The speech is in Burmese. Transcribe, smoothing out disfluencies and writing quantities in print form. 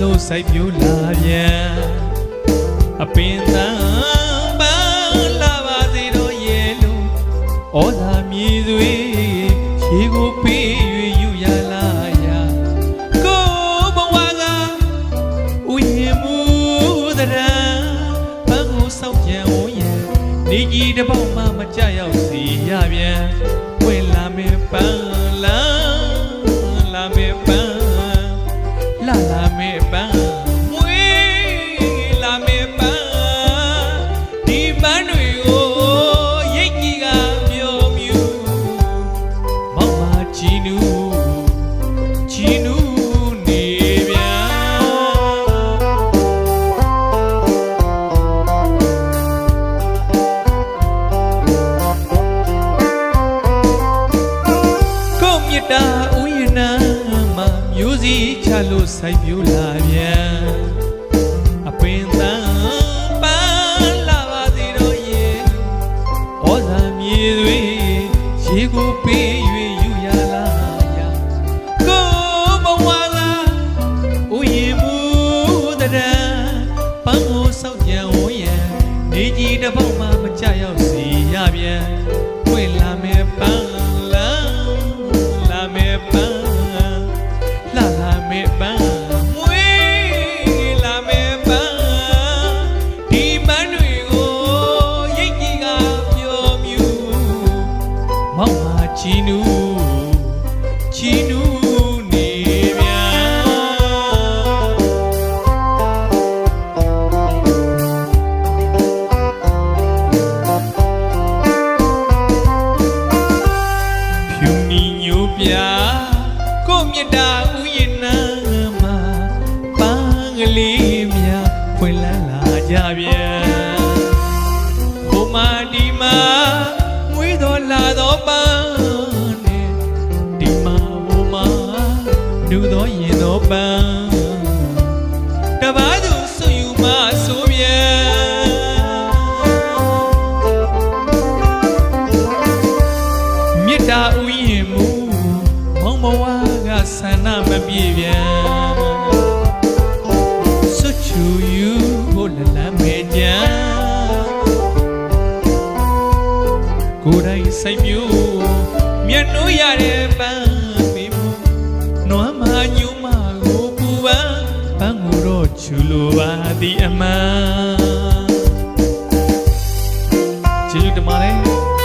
လို့စိုက်ပြိုးလာပြန်အပင်သံပန်းလာပါစေတော့ရဲ့လို့ဩဇာမြေသွေးရေကိုပေး၍ယူရလာရာကိုဘဝကဥယျာဉ်မှုသရံပန်းကိုစောက်ကြံဝရဲ့နေကြီးတစ်ပေါက်မှမကြရောက်စီရပြန်ဝင်လာမေပန်းလာမေပန်းလာမေပန်းမွေးလာမေပန်းဒီပန်းတွေကိုရိတ်ကြီးကပြောမြူမောင်မချီနူနေပြန်ကိုမြတ်တာဥယျာဏမှာမျိုးစီချလို့စိုက်ပြိုးလာပြန်အပင်သံပန်းလာပါသေးတော့ရဲ့ဩဇာမြေသွေးရေကိုပေး၍ယူရလာရာကိုဘဝကဥယျာဉ်မှုတရံပန်းကိုစောက်ကြံဝရဲ့နေကြီးတစ်ပေါက်မှမကြရောက်စီရပြန်ဝင်လာမေပန်းလာမေပန်းလာမေပန်းမွေးလာမေပန်းဒီပန်းတွေကိုရိတ်ကြီးကပြောမြူမောင်မချီနူနေပြန်ဖြူနီညိုပြကိုမြတ်တာဥယျာဏမှာပန်းကလေးများဖွင့်လန်းလာကြပြန်ဟိုမာဒီမာမွေးတော်လာတော်ပန်းနဲ့ဒီမာဟိုမာနူတော်ရင်တော်ပန်းတပါးသူဆွယူမဆိုပြန်မြတ်တာဥယျာဉ်မူမောင်ဘဝကဆန္ဒမပြေပြန်စွချူယူကိုလလမဲကြံကိုယ်တိုင်စိုက်ပြိုးမြတ်နိုးရတဲ့ပန်းပေမှုနွမ်းမညူမကိုပူပန်းပန်းကိုတော့ချူလိုပါသည်အမှန်ကျေးဇူးတင်ပါတယ်